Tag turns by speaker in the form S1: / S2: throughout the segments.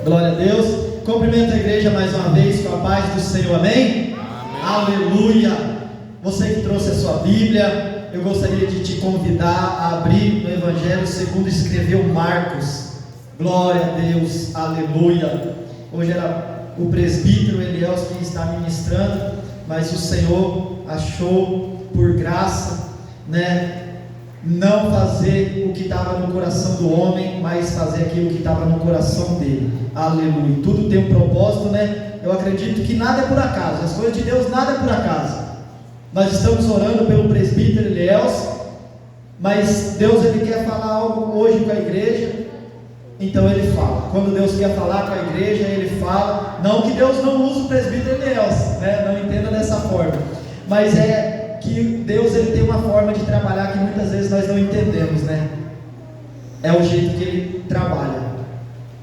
S1: Glória a Deus. Cumprimento a igreja mais uma vez com a paz do Senhor, amém? Aleluia. Você que trouxe a sua Bíblia, eu gostaria de te convidar a abrir no Evangelho segundo escreveu Marcos. Glória a Deus, aleluia. Hoje era o presbítero Elielso que está ministrando, mas o Senhor achou por graça, não fazer o que estava no coração do homem, mas fazer aquilo que estava no coração dele. Aleluia. Tudo tem um propósito, Eu acredito que nada é por acaso. As coisas de Deus, nada é por acaso. Nós estamos orando pelo presbítero Elielso, mas Deus ele quer falar algo hoje com a igreja, então ele fala. Quando Deus quer falar com a igreja, ele fala. Não que Deus não use o presbítero Elielso, não entenda dessa forma, mas é que Deus ele tem uma forma de trabalhar que muitas vezes nós não entendemos, É o jeito que ele trabalha,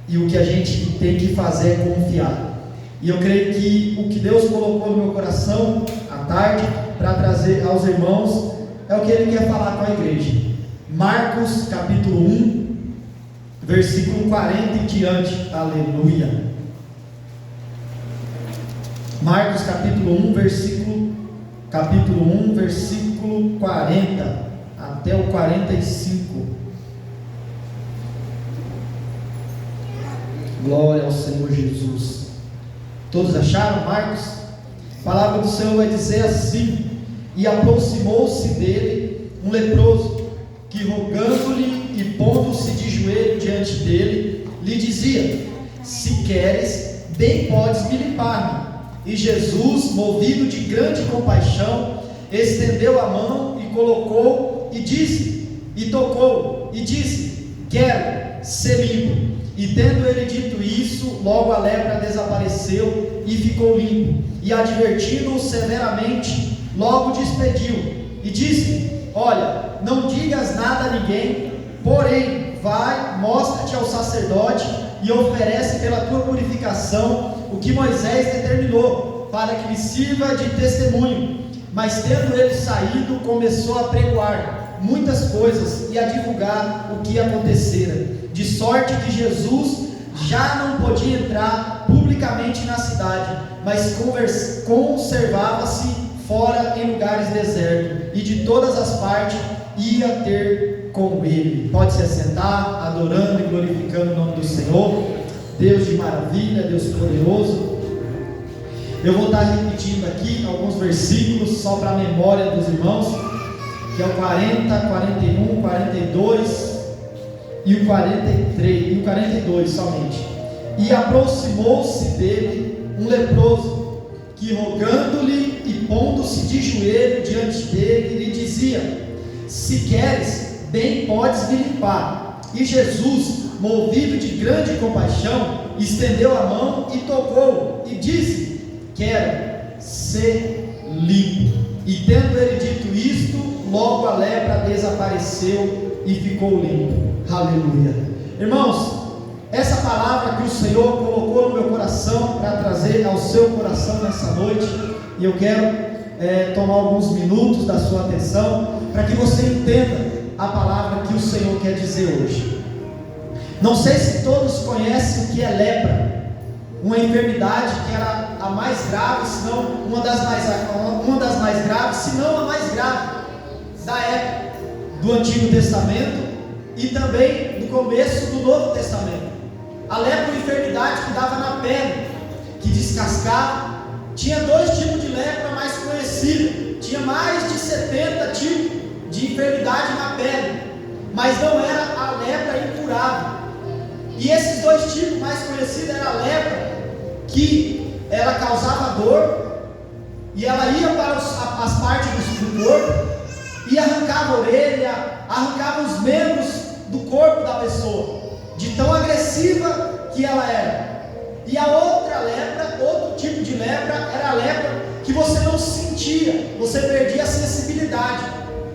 S1: e o que a gente tem que fazer é confiar. E eu creio que o que Deus colocou no meu coração à tarde para trazer aos irmãos é o que ele quer falar com a igreja. Marcos capítulo 1, versículo 40 em diante. Aleluia. Marcos capítulo 1, versículo 40 até o 45. Glória ao Senhor Jesus. Todos acharam Marcos? A palavra do Senhor vai dizer assim: e aproximou-se dele um leproso, que rogando-lhe e pondo-se de joelho diante dele, lhe dizia: se queres, bem podes me limpar-me. E Jesus, movido de grande compaixão, estendeu a mão e colocou, e disse, e tocou, e disse: quero ser limpo. E tendo ele dito isso, logo a lepra desapareceu e ficou limpo. E advertindo-o severamente, logo despediu e disse: olha, não digas nada a ninguém, porém vai, mostra-te ao sacerdote e oferece pela tua purificação o que Moisés determinou, para que lhe sirva de testemunho. Mas tendo ele saído, começou a pregoar muitas coisas e a divulgar o que acontecera, de sorte que Jesus já não podia entrar publicamente na cidade, mas conservava-se fora em lugares desertos, e de todas as partes ia ter com ele. Pode se assentar, adorando e glorificando o nome do Senhor. Deus de maravilha, Deus poderoso. Eu vou estar repetindo aqui alguns versículos só para a memória dos irmãos, que é o 40, 41, 42 e o 43, e o 42 somente. E aproximou-se dele um leproso, que rogando-lhe e pondo-se de joelho diante dele, lhe dizia: se queres, bem podes me limpar. E Jesus, movido de grande compaixão, estendeu a mão e tocou, e disse: quero ser limpo. E tendo ele dito isto, logo a lepra desapareceu e ficou limpo. Aleluia. Irmãos, essa palavra que o Senhor colocou no meu coração para trazer ao seu coração nessa noite, e eu quero tomar alguns minutos da sua atenção para que você entenda a palavra que o Senhor quer dizer hoje. Não sei se todos conhecem o que é lepra, uma enfermidade que era a mais grave, se não uma das mais graves, se não a mais grave da época do Antigo Testamento e também do começo do Novo Testamento. A lepra é uma enfermidade que dava na pele, que descascava. Tinha dois tipos de lepra mais conhecida, tinha mais de 70 tipos de enfermidade na pele, mas não era a lepra incurável. E esses dois tipos mais conhecidos era a lepra que ela causava dor, e ela ia para as partes do corpo e arrancava a orelha, arrancava os membros do corpo da pessoa, de tão agressiva que ela era. E a outra lepra, outro tipo de lepra, era a lepra que você não sentia, você perdia a sensibilidade.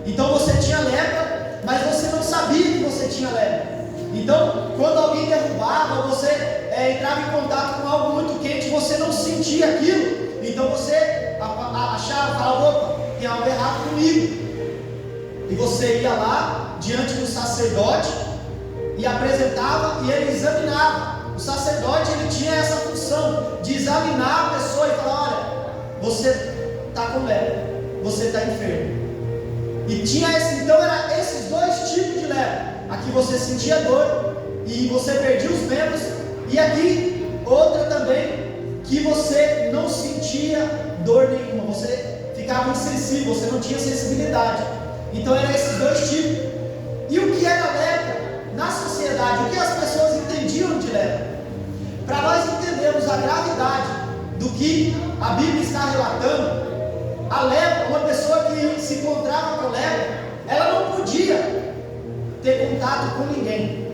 S1: Então você tinha lepra, mas você não sabia que você tinha lepra. Então, quando alguém derrubava, você entrava em contato com algo muito quente, você não sentia aquilo. Então você achava, falava: opa, tem algo errado comigo. E você ia lá diante do sacerdote e apresentava, e ele examinava. O sacerdote ele examinar a pessoa e falar: olha, você está com lepra, você está enfermo. E tinha então era esses dois tipos de lepra. Aqui você sentia dor e você perdia os membros, e aqui outra também, que você não sentia dor nenhuma, você ficava insensível, você não tinha sensibilidade. Então eram esses dois tipos. E o que era lepra na sociedade? O que as pessoas entendiam de lepra? Para nós entendermos a gravidade do que a Bíblia está relatando, a lepra, uma pessoa que se encontrava com lepra, ela não podia ter contato com ninguém.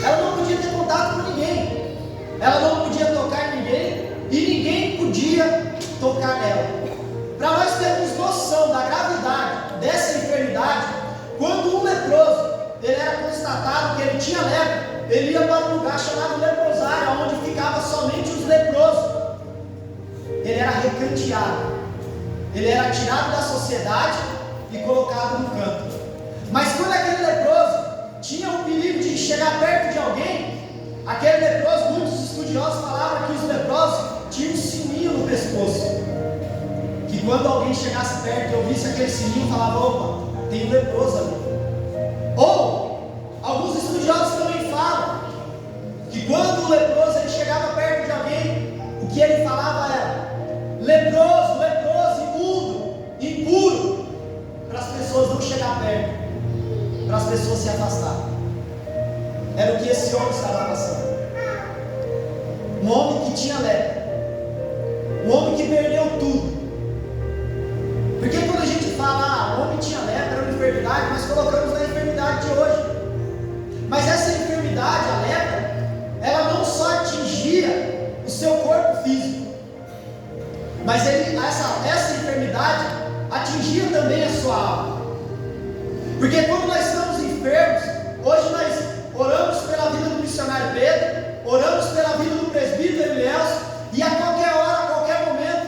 S1: Ela não podia ter contato com ninguém. Ela não podia tocar ninguém e ninguém podia tocar nela. Para nós termos noção da gravidade dessa enfermidade, quando um leproso ele era constatado que ele tinha lepra, ele ia para um lugar chamado leprosário, onde ficava somente os leprosos. Ele era recanteado, ele era tirado da sociedade e colocado no canto. Mas quando aquele leproso tinha o perigo de chegar perto de alguém, aquele leproso, muitos estudiosos falavam que os leprosos tinham um sininho no pescoço, que quando alguém chegasse perto e ouvisse aquele sininho, falava: opa, tem um leproso ali. Ou alguns estudiosos também falam que quando o leproso ele chegava perto de alguém, o que ele falava era: leproso, leproso, imundo, impuro, para as pessoas não chegar perto, para as pessoas se afastarem. Era o que esse homem estava passando. Um homem que tinha lepra, um homem que perdeu tudo. Porque quando a gente fala: o homem tinha lepra, era uma enfermidade, nós colocamos na enfermidade de hoje. Mas essa enfermidade, a lepra, ela não só atingia o seu corpo físico, mas essa enfermidade atingia também a sua alma. Porque quando nós estamos enfermos, hoje nós oramos pela vida do missionário Pedro, oramos pela vida do presbítero Elielso, e a qualquer hora, a qualquer momento,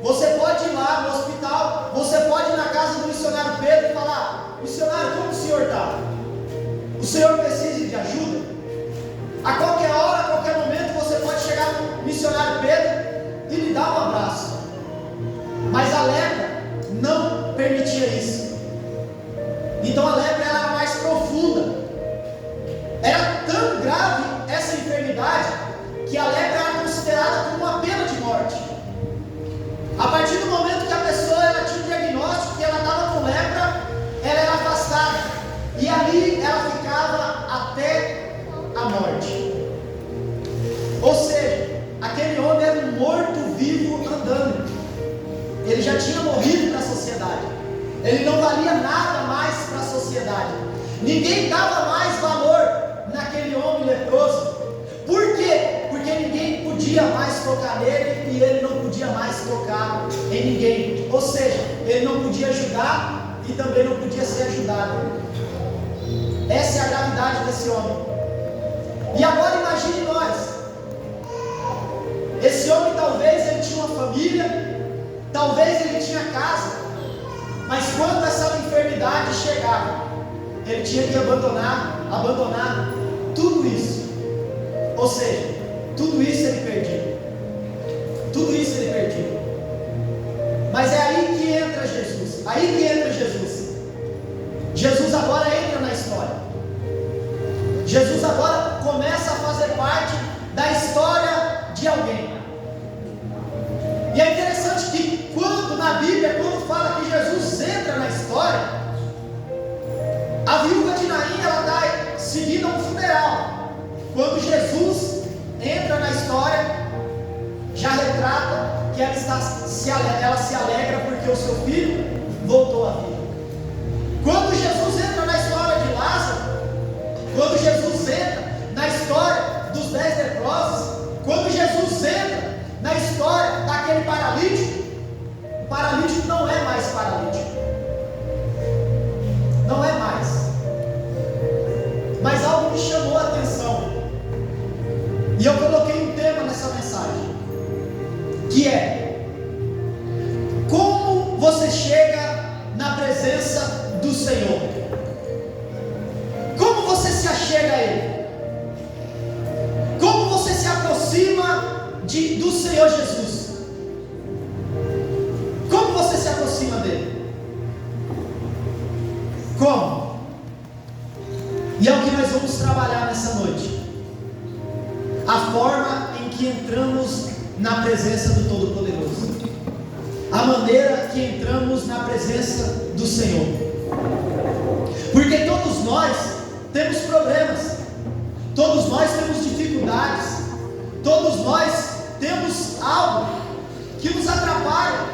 S1: você pode ir lá no hospital, você pode ir na casa do missionário Pedro e falar: missionário, como o senhor está? O senhor precisa de ajuda? A qualquer hora, a qualquer momento, você pode chegar no missionário Pedro e lhe dar um abraço. Mas a lepra não permitia isso. Então a lepra era mais profunda. Era tão grave essa enfermidade que a lepra era considerada como uma pena de morte. A partir do momento que a pessoa ela tinha um diagnóstico que ela estava com lepra, ela era afastada, e ali ela ficava até a morte. Ou seja, aquele homem era um morto-vivo andando. Ele já tinha morrido para a sociedade. Ele não valia nada mais para a sociedade. Ninguém dava mais valor naquele homem leproso. Por quê? Porque ninguém podia mais tocar nele e ele não podia mais tocar em ninguém. Ou seja, ele não podia ajudar e também não podia ser ajudado. Essa é a gravidade desse homem. E agora imagine nós. Esse homem talvez ele tinha uma família, talvez ele tinha casa, mas quando essa enfermidade chegava, ele tinha que abandonar tudo isso. Ou seja, tudo isso ele perdia. Tudo isso ele perdia. Mas é aí que entra Jesus. Aí que entra Jesus. Jesus agora entra na história. Jesus agora começa a fazer parte da história de alguém. E é interessante que quando na Bíblia, quando fala que Jesus entra na história, a viúva de Naim ela está seguindo um funeral. Quando Jesus entra na história, já retrata que ela se alegra porque o seu filho voltou à vida. Quando Jesus entra na história de Lázaro, quando Jesus entra na história dos 10 leprosos, quando Jesus entra na história daquele paralítico, o paralítico não é mais paralítico. Não é mais. Mas algo me chamou a atenção. E eu coloquei um tema nessa mensagem, que é: como você chega na presença do Senhor? Como você se achega a Ele? Como você se aproxima do Senhor Jesus. Como você se aproxima dele? Como? E é o que nós vamos trabalhar nessa noite. A forma em que entramos na presença do Todo-Poderoso. A maneira que entramos na presença do Senhor. Porque todos nós temos problemas. Todos nós temos dificuldades. Todos nós temos algo que nos atrapalha.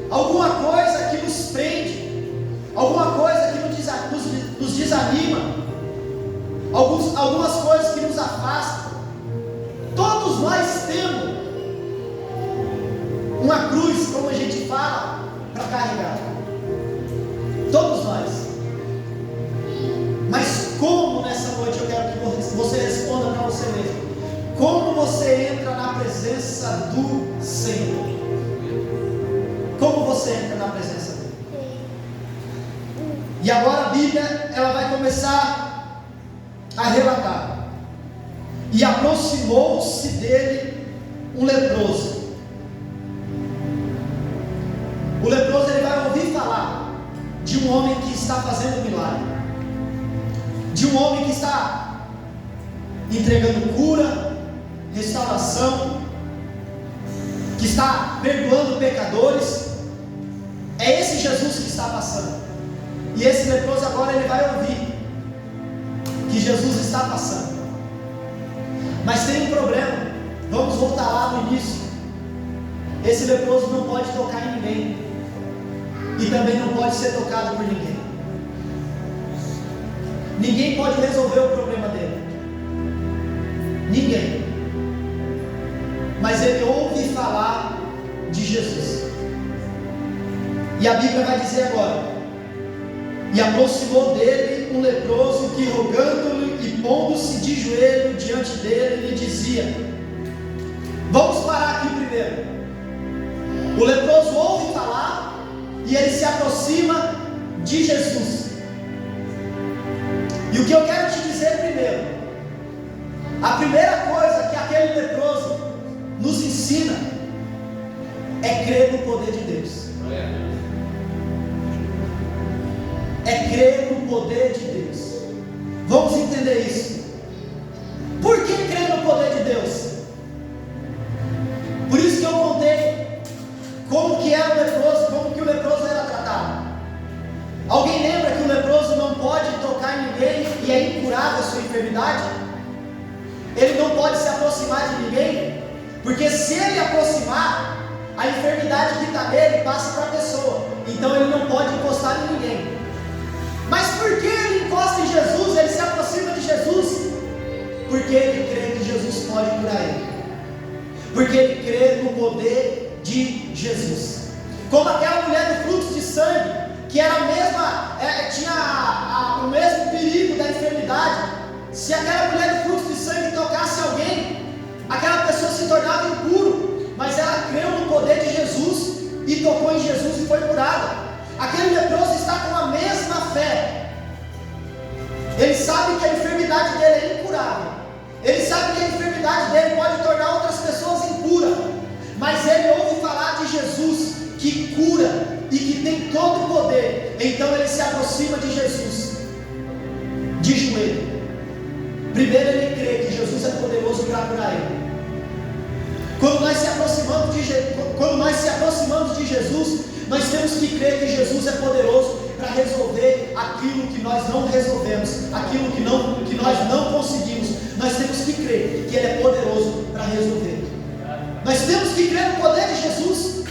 S1: Alguma coisa que nos prende. Alguma coisa que nos desanima. Algumas coisas que nos afastam. Todos nós temos uma cruz, como a gente fala, para carregar. Todos nós. Mas como nessa noite eu quero que você responda para você mesmo? Como você entra na presença do Senhor? Como você entra na presença dele? E agora a Bíblia, ela vai começar a relatar. E aproximou-se dele um leproso. O leproso, ele vai ouvir falar de um homem que está fazendo milagre, de um homem que está entregando cura, restauração, que está perdoando pecadores. É esse Jesus que está passando. E esse leproso agora ele vai ouvir que Jesus está passando. Mas tem um problema. Vamos voltar lá no início. Esse leproso não pode tocar em ninguém. E também não pode ser tocado por ninguém. Ninguém pode resolver o problema dele. Ninguém. Mas ele ouve falar de Jesus. E a Bíblia vai dizer agora: e aproximou dele um leproso que, rogando-lhe e pondo-se de joelho diante dele, lhe dizia. Vamos parar aqui primeiro. O leproso ouve falar e ele se aproxima de Jesus. E o que eu quero te dizer primeiro, a primeira coisa que aquele leproso nos ensina é crer no poder de Deus. É crer no poder de Deus. Vamos entender isso. Por que crer no poder de Deus? Por isso que eu contei como que era o leproso, como que o leproso era tratado. Alguém lembra que o leproso não pode tocar em ninguém e é incurável a sua enfermidade? Ele não pode se aproximar de ninguém, porque se ele aproximar, a enfermidade que está nele passa para a pessoa. Então ele não pode encostar em ninguém. Mas por que ele encosta em Jesus? Ele se aproxima de Jesus? Porque ele crê que Jesus pode curar ele. Porque ele crê no poder de Jesus. Como aquela mulher do fluxo de sangue, que era a mesma, tinha o mesmo perigo da enfermidade. Se aquela mulher do fluxo de sangue tocasse alguém, aquela pessoa se tornava impuro. Mas ela creu no poder de Jesus e tocou em Jesus e foi curada. Aquele leproso está com a mesma fé. Ele sabe que a enfermidade dele é incurável. Ele sabe que a enfermidade dele pode tornar outras pessoas impuras. Mas ele ouve falar de Jesus, que cura e que tem todo o poder. Então ele se aproxima de Jesus, de joelho. Primeiro ele crê que Jesus é poderoso para curar ele. Quando nós se aproximamos de Jesus, nós temos que crer que Jesus é poderoso para resolver aquilo que nós não resolvemos, aquilo que nós não conseguimos. Nós temos que crer que Ele é poderoso para resolver. Nós temos que crer no poder de Jesus.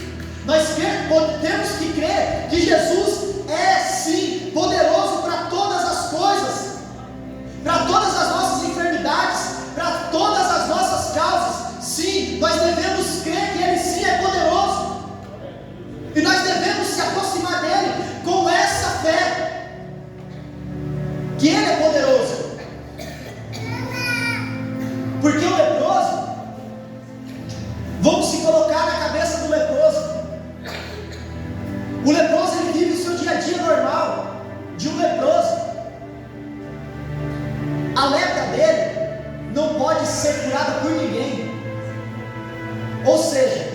S1: Temos que crer que Jesus é sim poderoso para todas as coisas, para todas as nossas enfermidades, para todas as nossas causas. Sim, nós devemos crer que Ele sim é poderoso. E nós devemos se aproximar dEle com essa fé, que Ele é poderoso. Porque o leproso, vamos se colocar na cabeça do leproso. O leproso, ele vive o seu dia a dia normal de um leproso. A lepra dele não pode ser curada por ninguém. seja,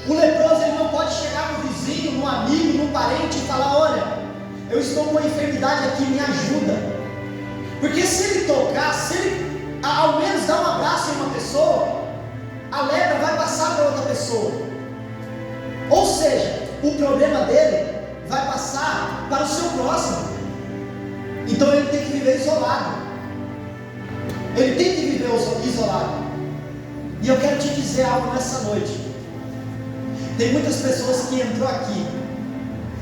S1: o leproso ele não pode chegar no vizinho, no amigo, no parente e falar: olha, eu estou com uma enfermidade aqui, me ajuda. Porque se ele tocar, se ele ao menos dar um abraço em uma pessoa, a lepra vai passar para outra pessoa. Ou seja, o problema dele vai passar para o seu próximo. Então ele tem que viver isolado. Ele tem que viver isolado. E eu quero te dizer algo nessa noite. Tem muitas pessoas que entrou aqui,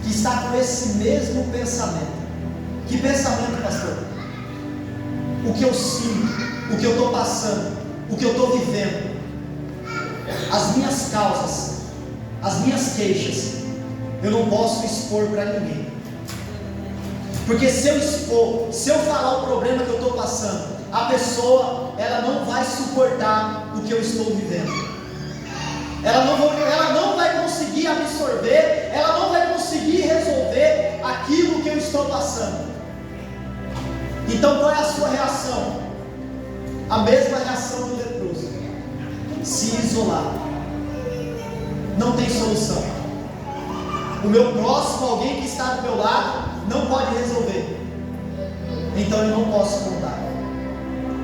S1: que está com esse mesmo pensamento. Que pensamento, pastor? O que eu sinto, o que eu estou passando, o que eu estou vivendo, as minhas causas, as minhas queixas, eu não posso expor para ninguém. Porque se eu expor, se eu falar o problema que eu estou passando, a pessoa, ela não vai suportar o que eu estou vivendo. Ela não vai conseguir absorver, ela não vai conseguir resolver aquilo que eu estou passando. Então qual é a sua reação? A mesma reação do leproso: se isolar. Não tem solução. O meu próximo, alguém que está do meu lado, não pode resolver. Então eu não posso contar.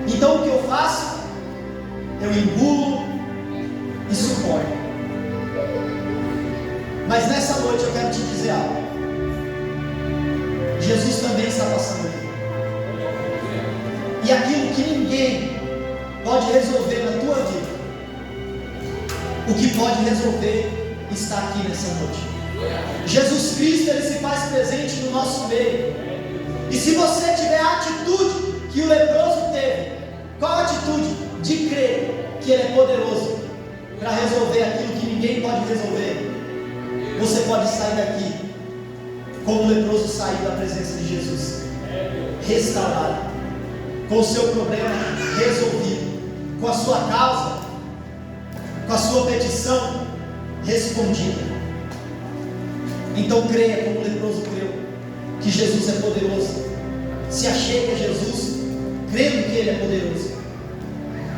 S1: Então o que eu faço? Eu engulo e suporto. Mas nessa noite eu quero te dizer algo. Jesus também está passando aqui. E aquilo que ninguém pode resolver na tua vida, o que pode resolver está aqui nessa noite. Jesus Cristo, Ele se faz presente no nosso meio. E se você tiver a atitude que o leproso teve, qual a atitude? De crer que Ele é poderoso para resolver aquilo que ninguém pode resolver, você pode sair daqui como o leproso saiu da presença de Jesus, restaurado, com o seu problema resolvido, com a sua causa, com a sua petição respondida. Então creia como o leproso creu, que Jesus é poderoso. Se achegue a Jesus, crendo que Ele é poderoso.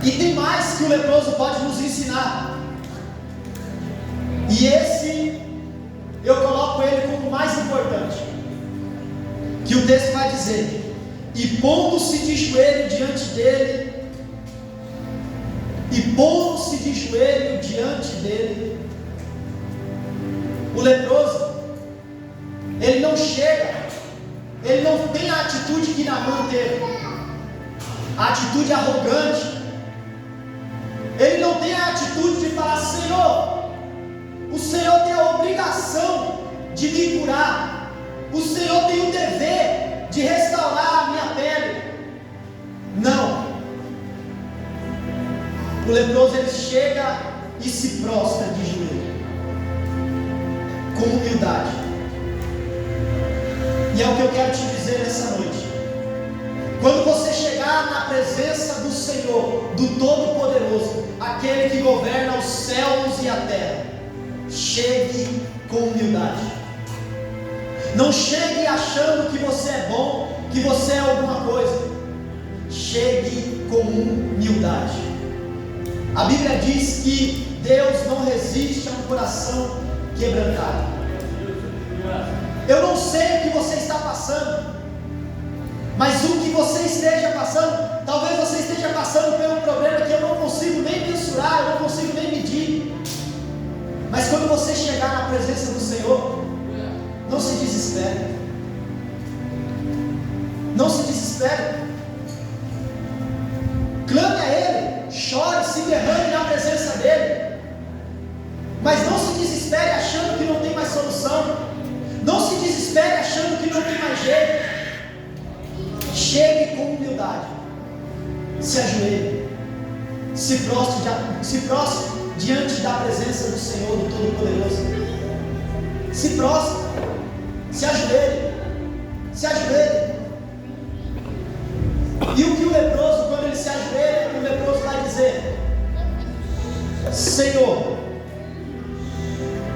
S1: E tem mais que o leproso pode nos ensinar. E esse, eu coloco ele como o mais importante. Que o texto vai dizer: e pondo-se de joelho diante dele, o leproso, ele não chega, ele não tem a atitude que Naamã teve, a atitude arrogante. Ele não tem a atitude de falar: Senhor, o Senhor tem a obrigação de me curar, o Senhor tem o dever de restaurar a minha pele. Não. O leproso, ele chega e se prostra de joelho, com humildade. E é o que eu quero te dizer nessa noite. Quando você chegar na presença do Senhor, do Todo-Poderoso, aquele que governa os céus e a terra, chegue com humildade. Não chegue achando que você é bom, que você é alguma coisa. Chegue com humildade. A Bíblia diz que Deus não resiste a um coração quebrantado. Eu não sei o que você está passando, mas o que você esteja passando, talvez você esteja passando por um problema que eu não consigo nem mensurar, eu não consigo nem medir. Mas quando você chegar na presença do Senhor, não se desespere. Não se desespere. Clame a Ele, chore, se derrame na presença dEle. Mas não se desespere achando que não tem mais solução. Não se desespere achando que não tem mais jeito. Chegue com humildade, se ajoelhe, se prostre diante da presença do Senhor, do Todo-Poderoso. Se prostre, se ajoelhe, se ajoelhe. E o que o leproso, quando ele se ajoelha, o leproso vai dizer: Senhor,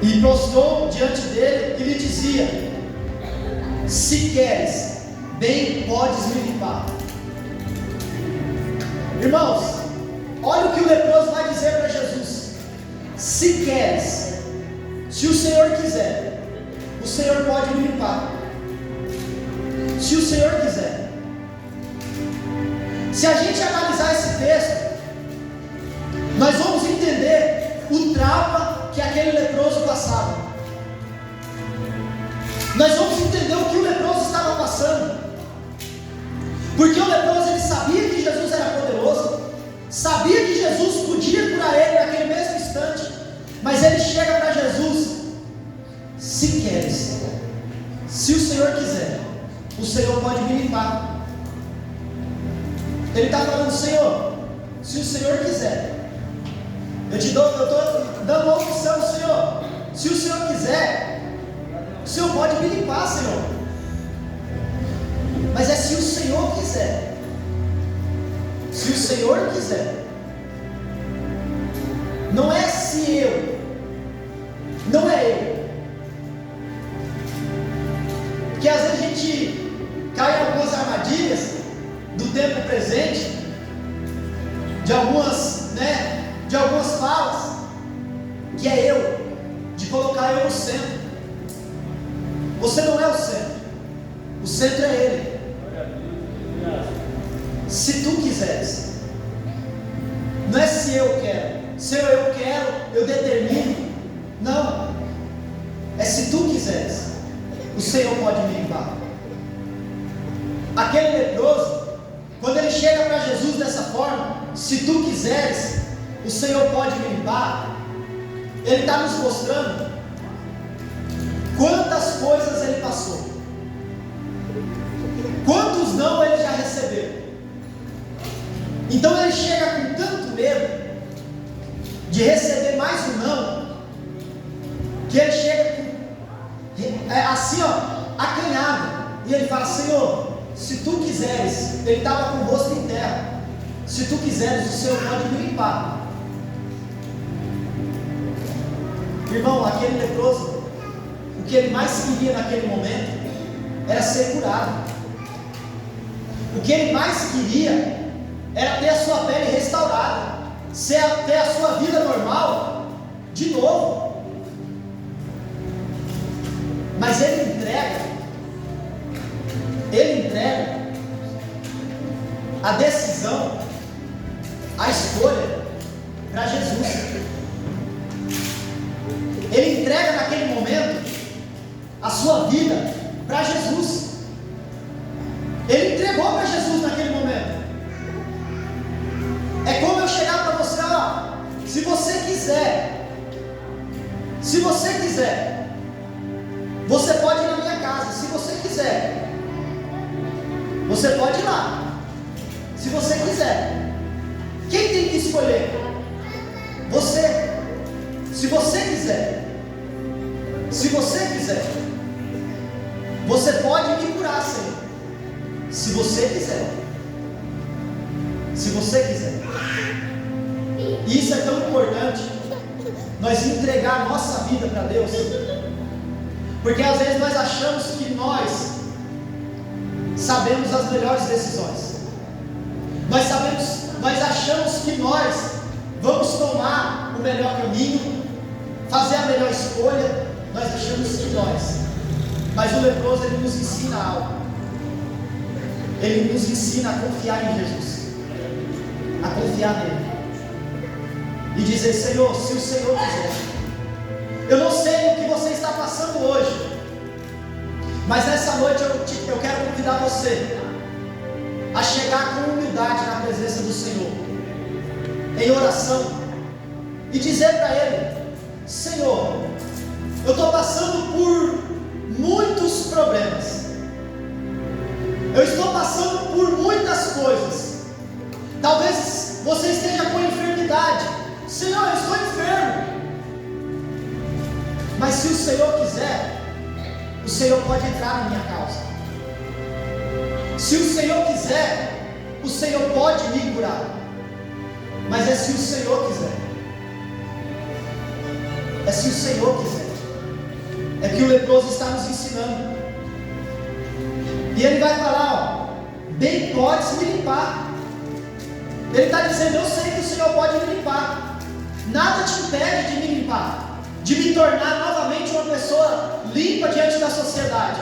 S1: e prostrou diante dele e lhe dizia: se queres, bem podes me limpar. Irmãos, olha o que o leproso vai dizer para Jesus: se queres, se o Senhor quiser, o Senhor pode me limpar. Se o Senhor quiser. Se a gente analisar esse texto, nós vamos entender o trauma que aquele leproso passava. Nós vamos entender o que o leproso estava passando. Porque o leproso, ele sabia que Jesus era poderoso, sabia que Jesus podia curar ele naquele mesmo instante, mas ele chega para Jesus: se queres, se o Senhor quiser, o Senhor pode me limpar. Ele está falando: Senhor, se o Senhor quiser, eu estou dando uma opção, Senhor. Se o Senhor quiser, o Senhor pode me limpar, Senhor. Mas é se o Senhor quiser. Se o Senhor quiser. Não é se eu. Não é eu. Porque às vezes a gente cai em algumas armadilhas do tempo presente, de algumas falas, que é eu, de colocar eu no centro. Você não é o centro. O centro é Ele. Se tu quiseres. Não é se eu quero. Se eu quero, eu determino. Não. É se tu quiseres. O Senhor pode me limpar. Aquele leproso, quando ele chega para Jesus dessa forma: se tu quiseres, o Senhor pode me limpar. Ele está nos mostrando quantas coisas ele passou, quantos não ele já recebeu. Então ele chega com tanto medo de receber mais um não, que ele chega assim, acanhado, e ele fala: Senhor, se tu quiseres. Ele estava com o rosto em terra: se tu quiseres, o Senhor pode me limpar. Irmão, aquele leproso, o que ele mais queria naquele momento era ser curado. O que ele mais queria era ter a sua pele restaurada, ter a sua vida normal de novo. Mas ele entrega a decisão, a escolha para Jesus. Ele entrega naquele momento a sua vida para Jesus. Ele entregou para Jesus naquele momento. É como eu chegar para você: se você quiser, você pode ir na minha casa. Se você quiser, você pode ir lá. Se você quiser. Quem tem que escolher? Você. Se você quiser, você pode me curar, Senhor. Se você quiser. E isso é tão importante, nós entregar a nossa vida para Deus, porque às vezes nós achamos que nós sabemos as melhores decisões. Nós achamos que nós vamos tomar o melhor caminho, fazer a melhor escolha. Nós achamos que nós. Mas o leproso, ele nos ensina algo. Ele nos ensina a confiar em Jesus, a confiar nele e dizer: Senhor, se o Senhor quiser. Eu não sei o que você está passando hoje, mas nessa noite eu quero convidar você a chegar com humildade na presença do Senhor, em oração, e dizer para Ele: Senhor, eu estou passando por muitos problemas, eu estou passando por muitas coisas. Talvez você esteja com enfermidade. Senhor, eu estou enfermo. Mas se o Senhor quiser, o Senhor pode entrar na minha causa. Se o Senhor quiser, o Senhor pode me curar. Mas é se o Senhor quiser. É se o Senhor quiser. É que o leproso está nos ensinando. E ele vai falar: bem podes me limpar. Ele está dizendo: eu sei que o Senhor pode me limpar. Nada te impede de me limpar, de me tornar novamente uma pessoa limpa diante da sociedade.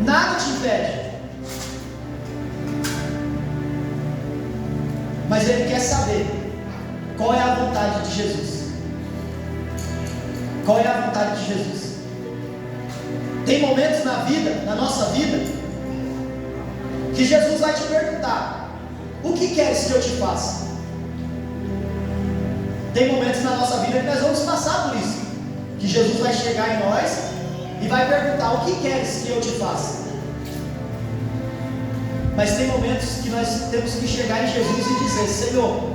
S1: Nada te impede. Mas ele quer saber qual é a vontade de Jesus. Qual é a vontade de Jesus? Tem momentos na vida, na nossa vida, que Jesus vai te perguntar: o que queres que eu te faça? Tem momentos na nossa vida que nós vamos passar por isso, que Jesus vai chegar em nós e vai perguntar: o que queres que eu te faça? Mas tem momentos que nós temos que chegar em Jesus e dizer: Senhor,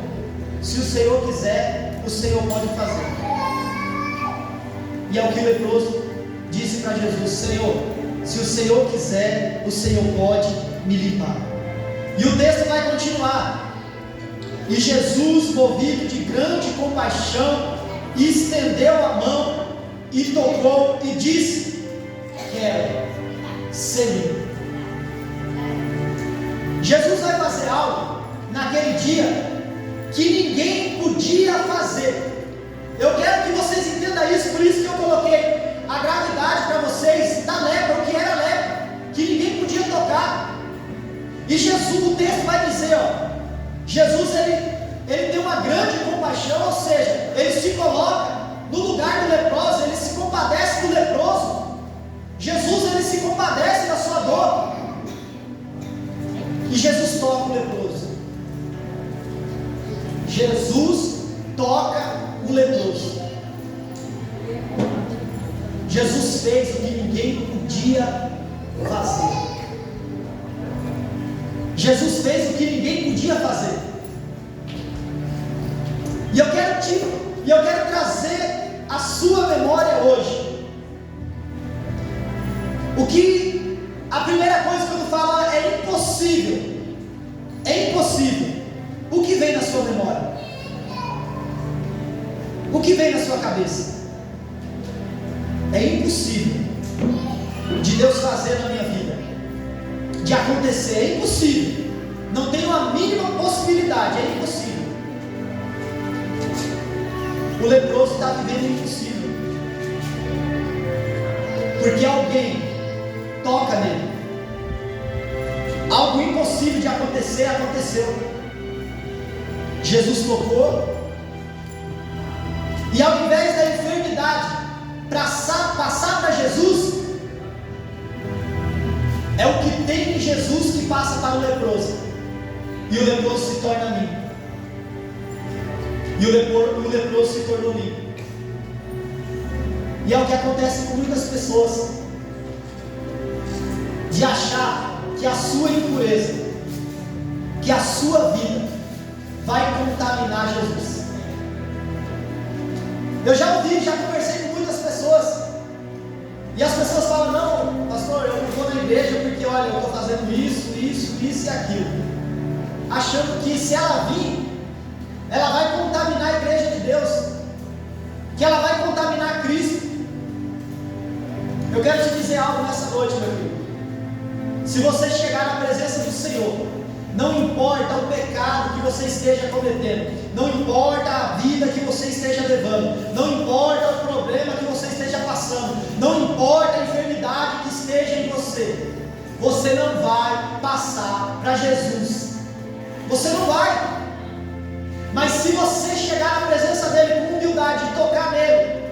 S1: se o Senhor quiser, o Senhor pode fazer. E é o que o leproso disse para Jesus: Senhor, se o Senhor quiser, o Senhor pode me limpar. E o texto vai continuar. E Jesus, movido de grande compaixão, estendeu a mão e tocou e disse: quero ser limpo. Jesus vai fazer algo naquele dia que ninguém podia fazer. Eu quero que vocês entendam isso, por isso que eu coloquei a gravidade para vocês da lepra, o que era lepra, que ninguém podia tocar. E Jesus, o texto vai dizer, Jesus ele tem uma grande compaixão, ou seja, ele se coloca no lugar do leproso, ele se compadece do leproso. Jesus, ele se compadece da sua dor. E Jesus toca o leproso. Jesus toca o leproso. Jesus fez o que ninguém podia fazer. Jesus fez o que ninguém podia fazer. E eu quero trazer a sua memória hoje. O que a primeira coisa que eu falo é impossível. É impossível. O que vem na sua memória? O que vem na sua cabeça? É impossível de Deus fazer na minha vida, de acontecer. É impossível. Não tenho a mínima possibilidade. É impossível. O leproso está vivendo o impossível, porque alguém toca nele. Algo impossível de acontecer, aconteceu. Jesus tocou, e ao invés da enfermidade passar para Jesus, é o que tem em Jesus que passa para o leproso, e o leproso se torna limpo. E o leproso se tornou limpo. E é o que acontece com muitas pessoas, de achar que a sua impureza, que a sua vida vai contaminar Jesus. Eu já ouvi, já conversei com muitas pessoas, e as pessoas falam: não, pastor, eu não vou na igreja porque, olha, eu estou fazendo isso e aquilo, achando que se ela vir, ela vai contaminar a igreja de Deus, que ela vai contaminar Cristo. Eu quero te dizer algo nessa noite, meu filho. Se você chegar na presença do Senhor, não importa o pecado que você esteja cometendo, não importa a vida que você esteja levando, não importa o problema que você esteja passando, não importa a enfermidade que esteja em você, você não vai passar para Jesus. Você não vai. Mas se você chegar na presença dele com humildade e tocar nele,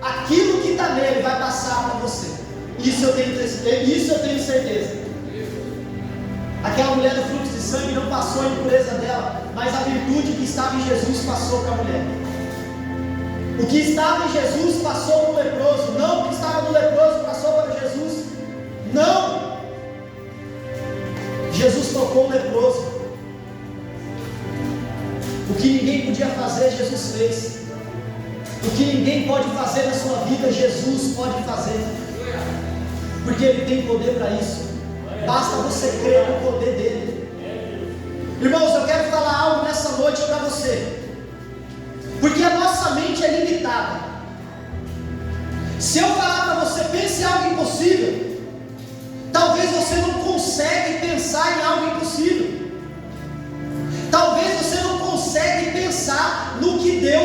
S1: aquilo que está nele vai passar para você. Isso eu tenho certeza. Aquela mulher do fluxo de sangue não passou a impureza dela, mas a virtude que estava em Jesus passou para a mulher. O que estava em Jesus passou para o leproso. Não o que estava no leproso passou para Jesus. Não. Jesus tocou o leproso. O que ninguém podia fazer, Jesus fez. O que ninguém pode fazer na sua vida, Jesus pode fazer, porque Ele tem poder para isso. Basta você crer no poder dEle. Irmãos, eu quero falar algo nessa noite para você, porque a nossa mente é limitada. Se eu falar para você, pense em algo impossível, talvez você não consiga pensar em algo impossível. Talvez você não consegue pensar no que Deus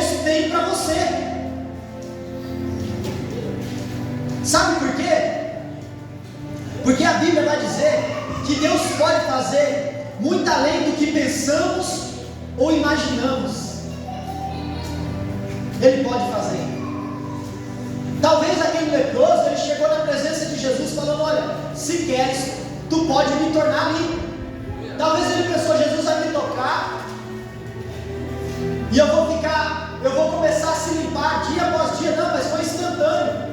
S1: Porque a Bíblia vai dizer que Deus pode fazer muito além do que pensamos ou imaginamos. Ele pode fazer. Talvez aquele leproso, ele chegou na presença de Jesus falando: olha, se queres, tu pode me tornar limpo. Talvez ele pensou: Jesus vai me tocar e eu vou começar a se limpar dia após dia. Não, mas foi instantâneo.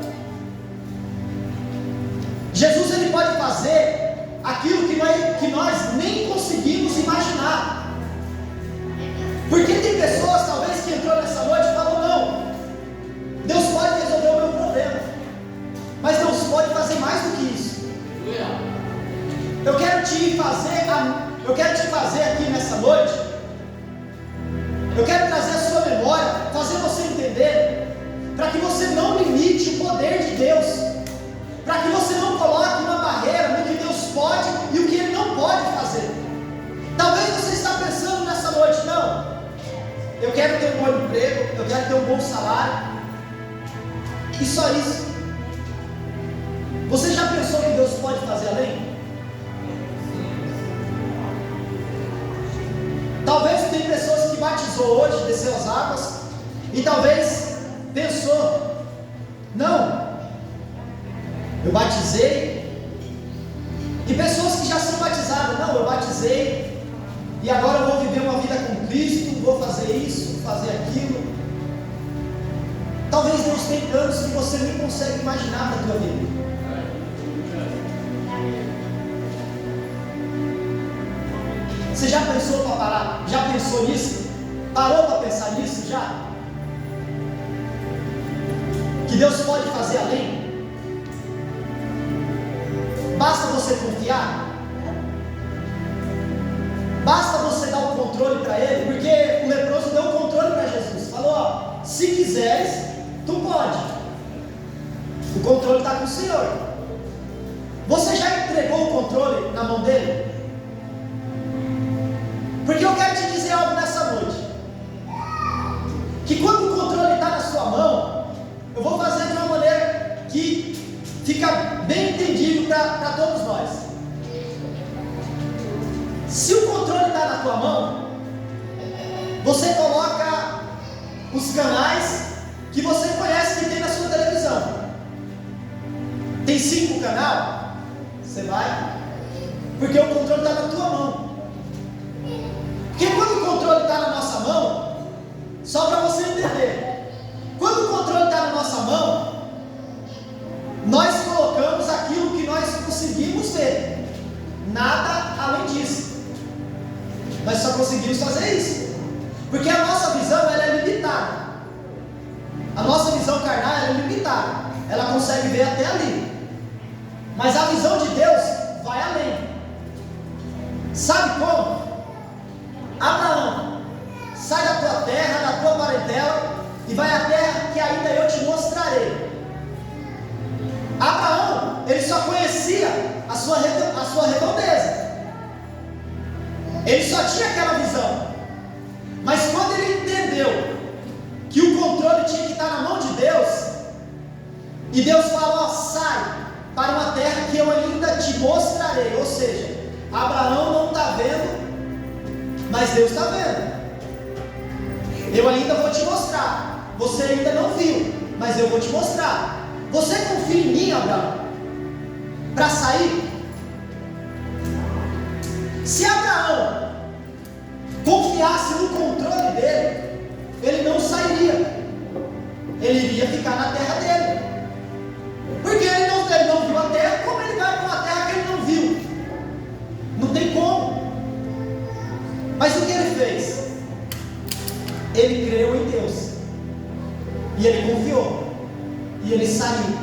S1: Jesus, ele pode fazer aquilo que nós nem conseguimos imaginar. Porque tem pessoas talvez que entrou nessa noite e falou: não, Deus pode resolver o meu problema, mas Deus pode fazer mais do que isso. Eu quero te fazer aqui nessa noite, eu quero trazer a sua memória, fazer você entender, para que você não limite o poder de Deus, para que você não coloque uma barreira no que Deus pode e o que Ele não pode fazer. Talvez você está pensando nessa noite: não, eu quero ter um bom emprego, eu quero ter um bom salário, e só isso. Você já pensou que Deus pode fazer além? Talvez tem pessoas que batizou hoje, desceu as águas, e talvez pensou: não, eu batizei. E pessoas que já são batizadas: não, eu batizei, e agora eu vou viver uma vida com Cristo, vou fazer isso, fazer aquilo. Talvez Deus tenha planos que você nem consegue imaginar na tua vida. Você já pensou para parar? Já pensou nisso? Parou para pensar nisso já? Que Deus pode fazer além? Basta você confiar? Basta você dar o controle para Ele? Porque o leproso deu o controle para Jesus. Falou: ó, se quiseres, tu pode. O controle está com o Senhor. Você já entregou o controle na mão dele? Porque eu quero te dizer algo nessa noite, que quando o controle está na sua mão, eu vou fazer de uma maneira que fica bem entendível para todos nós. Se o controle está na tua mão, você coloca os canais que você conhece que tem na sua televisão. Tem 5 canais, você vai, porque o controle está na tua mão. Porque quando o controle está na nossa mão, só para você entender, quando o controle está na nossa mão, nós colocamos aquilo que nós conseguimos ver, nada além disso. Nós só conseguimos fazer isso, porque a nossa visão ela é limitada. A nossa visão carnal ela é limitada, ela consegue ver até ali, mas a visão de Deus vai além. Sabe como? Abraão, sai da tua terra, da tua parentela, e vai à terra que ainda eu te mostrarei. Abraão, ele só conhecia a sua redondeza, ele só tinha aquela visão. Mas quando ele entendeu que o controle tinha que estar na mão de Deus, e Deus falou: ó, sai para uma terra que eu ainda te mostrarei. Ou seja, Abraão não está vendo, mas Deus está vendo. Eu ainda vou te mostrar. Você ainda não viu, mas eu vou te mostrar. Você confia em mim, Abraão, para sair? Se Abraão confiasse no controle dele, ele não sairia, ele iria ficar na terra dele, porque ele não viu a terra. Como ele vai para uma terra que ele não viu? Não tem como. Mas o que ele fez? Ele creu em Deus, e ele confiou, e ele saiu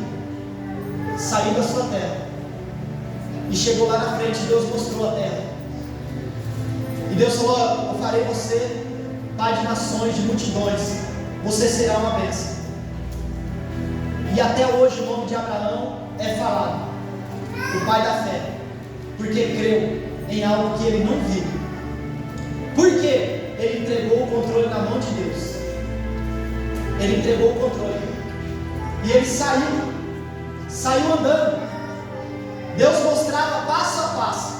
S1: da sua terra, e chegou lá na frente. Deus mostrou a terra, e Deus falou: eu farei você pai de nações, de multidões, você será uma bênção. E até hoje o nome de Abraão é falado, o pai da fé, porque creu em algo que ele não viu. Por quê? Ele entregou o controle na mão de Deus. Ele entregou o controle, e ele saiu andando. Deus mostrava passo a passo.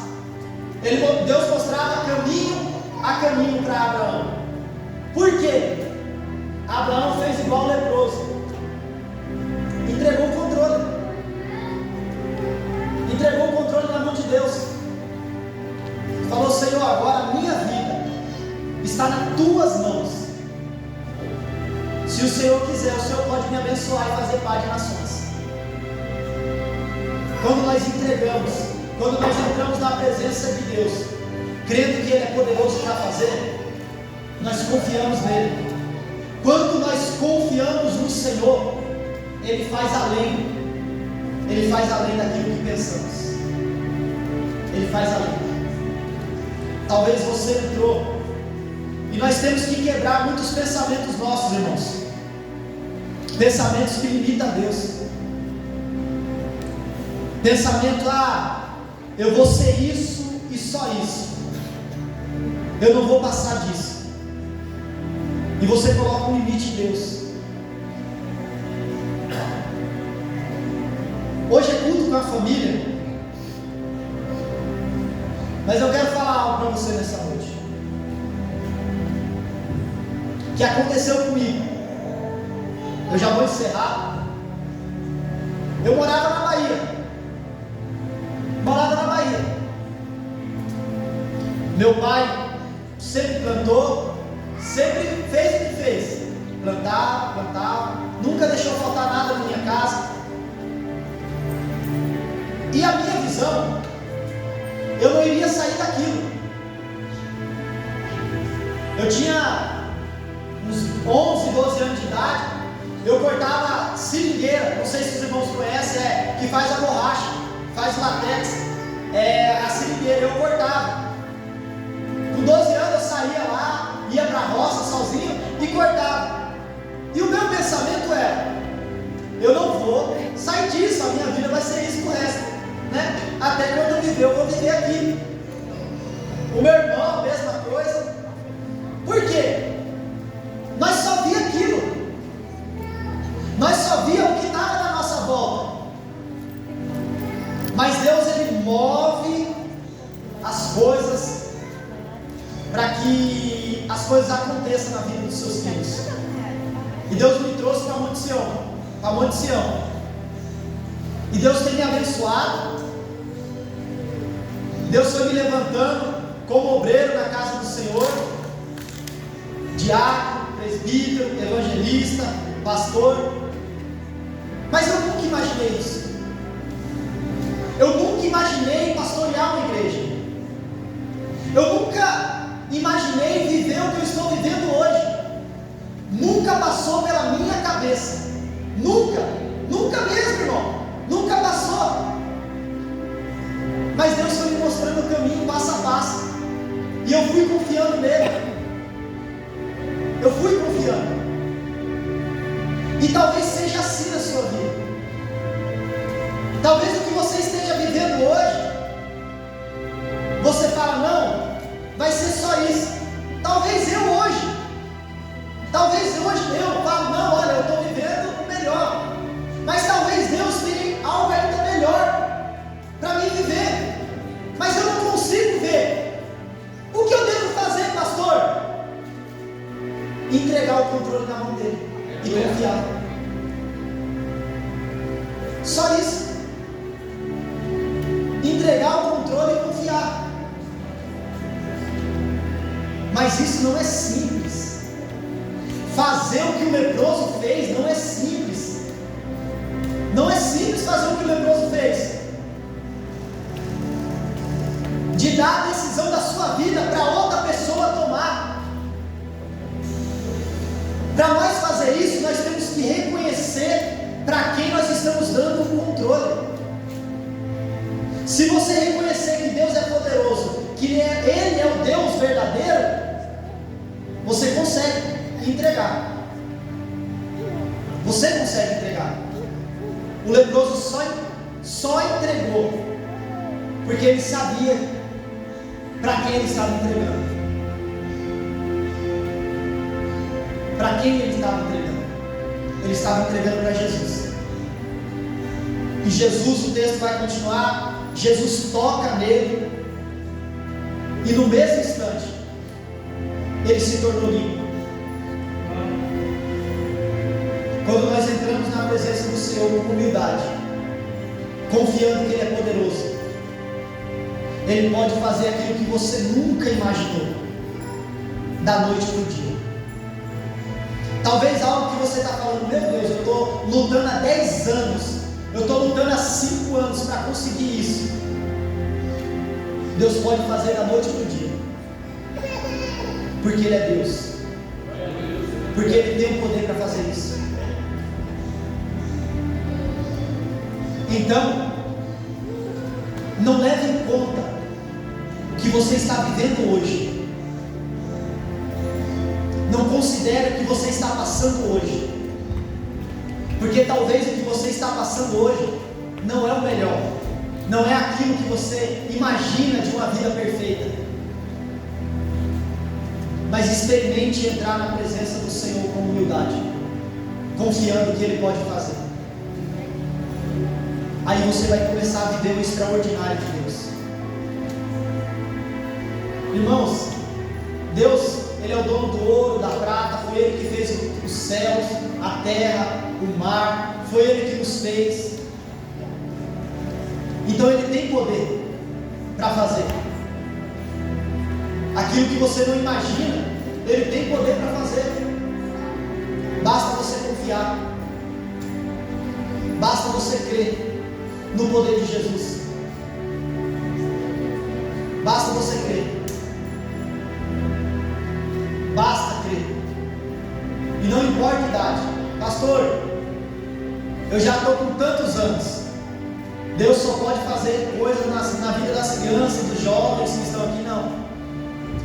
S1: Deus mostrava caminho a caminho para Abraão. Por quê? Abraão fez igual o leproso. Entregou o controle. Entregou o controle na mão de Deus. Falou: Senhor, agora a minha vida está nas tuas mãos. Se o Senhor quiser, o Senhor pode me abençoar e fazer parte de nações. Quando nós entregamos, quando nós entramos na presença de Deus, crendo que Ele é poderoso para fazer, nós confiamos nele. Quando nós confiamos no Senhor, Ele faz além. Ele faz além daquilo que pensamos. Ele faz além. Talvez você entrou, e nós temos que quebrar muitos pensamentos nossos, irmãos. Pensamentos que limitam a Deus. Pensamento: eu vou ser isso e só isso. Eu não vou passar disso. E você coloca um limite em Deus. Hoje é culto com a família, mas eu quero falar algo para você nessa noite, que aconteceu comigo. Eu já vou encerrar. Eu morava na Bahia. Meu pai sempre plantou, sempre fez o que fez. Plantava, nunca deixou faltar nada na minha casa. E a minha visão, eu não iria sair daquilo. Eu tinha uns 11, 12 anos de idade. Eu cortava seringueira, não sei se os irmãos conhecem, que faz a borracha, faz o latex, a seringueira. Eu cortava. Com 12 anos eu saía lá, ia para a roça sozinho e cortava. E o meu pensamento era: eu não vou sair disso, a minha vida vai ser isso pro resto, né? Até quando eu viver, eu vou viver aqui. O meu irmão, a mesma coisa. Por quê? Nós só via aquilo. Nós só via o que estava na nossa volta. Mas Deus, Ele move as coisas para que as coisas aconteçam na vida dos seus filhos. E Deus me trouxe para Monte Sião. E Deus tem me abençoado. Deus foi me levantando como obreiro na casa do Senhor, diácono, presbítero, evangelista, pastor. Mas eu nunca imaginei isso. Eu nunca imaginei pastorear uma igreja. Eu nunca imaginei viver o que eu estou vivendo hoje. Nunca passou pela minha cabeça. Nunca mesmo, irmão. Nunca passou. Mas Deus foi me mostrando o caminho passo a passo. E eu fui confiando nele. E talvez seja assim na sua vida. Talvez o que você esteja vivendo hoje, você fala: não, vai ser só isso. Talvez eu hoje eu falo: não, olha, eu estou vivendo o melhor. Mas talvez Deus tenha algo ainda melhor para mim viver. Mas eu não consigo ver. O que eu devo fazer, pastor? Entregar o controle na mão dele e confiar. Só isso. Entregar o controle e confiar. Mas isso não é simples. Fazer o que o leproso fez não é simples. Não é simples fazer o que o leproso fez. De dar a decisão da sua vida para outra pessoa tomar. Para nós fazer isso, nós temos que reconhecer para quem nós estamos dando o controle. Se você reconhecer que Deus é poderoso, que Ele é o Deus verdadeiro, você consegue entregar. Você consegue entregar. O leproso só entregou porque ele sabia para quem ele estava entregando. Para quem ele estava entregando? Ele estava entregando para Jesus. E Jesus, o texto vai continuar. Jesus toca nele, e no mesmo instante, ele se tornou limpo. Quando nós entramos na presença do Senhor com humildade, confiando que Ele é poderoso, Ele pode fazer aquilo que você nunca imaginou, da noite para o dia. Talvez algo que você está falando, meu Deus, eu estou lutando há 10 anos, eu estou lutando há 5 anos para conseguir isso. Deus pode fazer da noite para o dia, porque Ele é Deus, porque Ele tem o poder para fazer isso. Então, não leve em conta o que você está vivendo hoje. Não considere o que você está passando hoje, porque talvez o que você está passando hoje não é o melhor, não é aquilo que você imagina de uma vida perfeita. Mas experimente entrar na presença do Senhor com humildade, confiando que Ele pode fazer. Aí você vai começar a viver o extraordinário de Deus. Irmãos, Deus, Ele é o dono do ouro, da prata, foi Ele que fez os céus, a terra, o mar, foi Ele que nos fez. Então Ele tem poder para fazer aquilo que você não imagina. Ele tem poder para fazer. Basta você confiar, basta você crer no poder de Jesus. Basta você crer. Basta crer. E não importa a idade. Pastor, eu já estou com tantos anos. Deus só pode fazer coisas na vida das crianças, dos jovens que estão aqui. Não.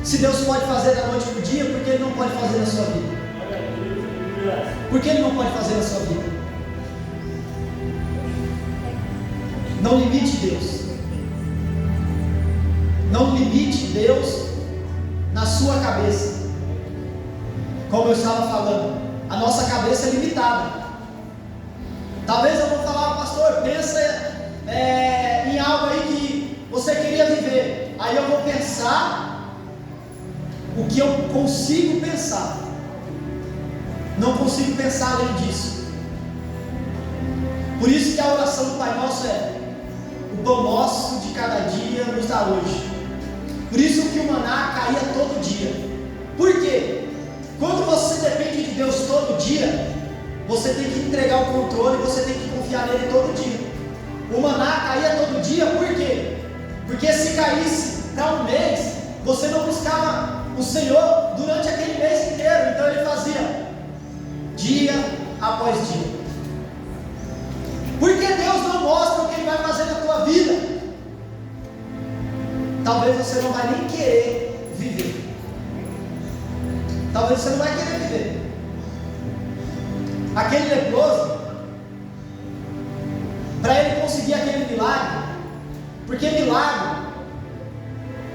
S1: Se Deus pode fazer da noite para o dia, por que Ele não pode fazer na sua vida? Por que Ele não pode fazer na sua vida? Não limite Deus. Não limite Deus na sua cabeça. Como eu estava falando, a nossa cabeça é limitada. Talvez eu vou falar, pastor, pensa em algo aí que você queria viver. Aí eu vou pensar o que eu consigo pensar. Não consigo pensar além disso. Por isso que a oração do Pai Nosso é: o pão nosso de cada dia nos dá hoje. Por isso que o maná caía todo dia. Por quê? Quando você depende de Deus todo dia, você tem que entregar o controle, você tem que confiar nele todo dia. O maná caía todo dia, por quê? Porque se caísse para um mês, você não buscava o Senhor durante aquele mês inteiro. Então Ele fazia dia após dia. Porque Deus não mostra o que Ele vai fazer na tua vida. Talvez você não vai nem querer viver. Talvez você não vai querer viver. Aquele leproso, para ele conseguir aquele milagre, porque milagre,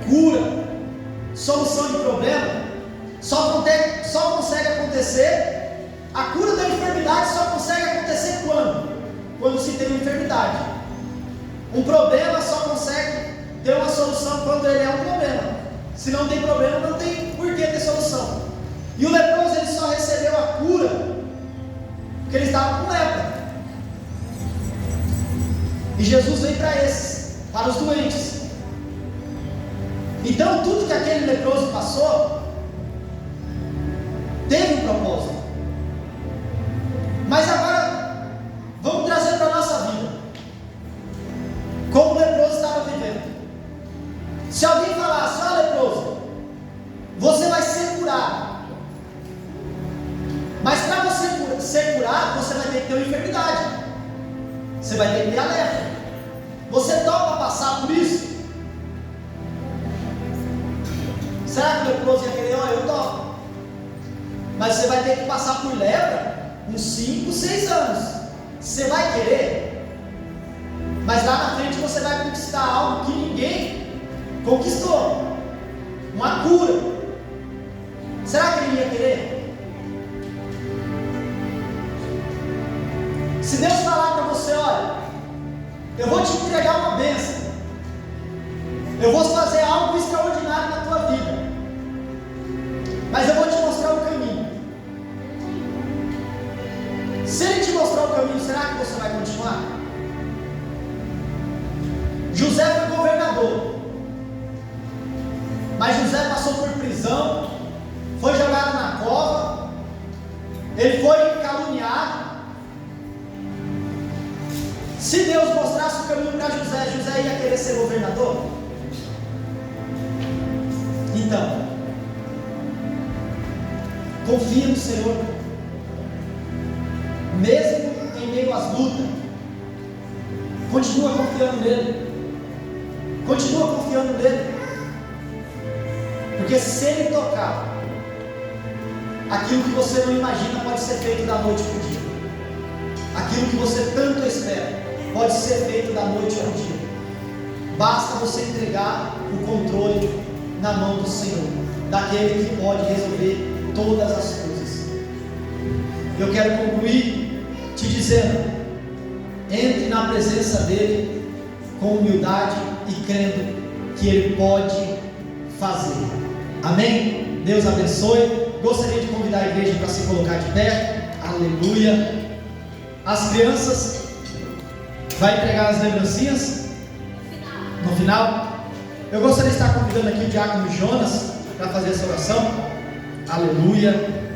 S1: cura, solução de problema, só consegue acontecer, a cura da enfermidade só consegue acontecer quando? Quando se tem uma enfermidade. Um problema só consegue ter uma solução quando ele é um problema. Se não tem problema, não tem por que ter solução. E o leproso, ele só recebeu a cura porque ele estava com lepra. E Jesus veio para esses, para os doentes. Então tudo que aquele leproso passou teve um propósito. Mas agora vamos trazer para a nossa vida como o leproso estava vivendo. Se alguém falasse: ó leproso, você vai ser curado, mas para você ser curado, você vai ter que ter uma enfermidade, você vai ter que ter a lepra. Você topa passar por isso? Será que o leproso ia querer? Ó, eu topo. Mas você vai ter que passar por lepra uns 5, 6 anos. Você vai querer? Mas lá na frente você vai conquistar algo que ninguém conquistou, uma cura. Será que ele ia querer? Se Deus falar para você: olha, eu vou te entregar uma bênção, Eu vou fazer algo extraordinário na tua vida, mas eu vou te mostrar o caminho. Se Ele te mostrar o caminho, será que você vai continuar? José foi governador, mas José passou por prisão, foi jogado na cova, ele foi caluniado. Se Deus mostrasse o caminho para José, José ia querer ser governador? Então, confia no Senhor, mesmo em meio às lutas, continua confiando nele, continua confiando nele, porque se Ele tocar, aquilo que você não imagina pode ser feito da noite para o dia, aquilo que você tanto espera pode ser feito da noite para o dia. Basta você entregar o controle na mão do Senhor, daquele que pode resolver todas as coisas. Eu quero concluir te dizendo: entre na presença dele com humildade e crendo que ele pode fazer. Amém? Deus abençoe. Gostaria de convidar a igreja para se colocar de pé. Aleluia. As crianças vai entregar as lembrancinhas no final. Eu gostaria de estar convidando aqui o diácono Jonas para fazer essa oração. Aleluia.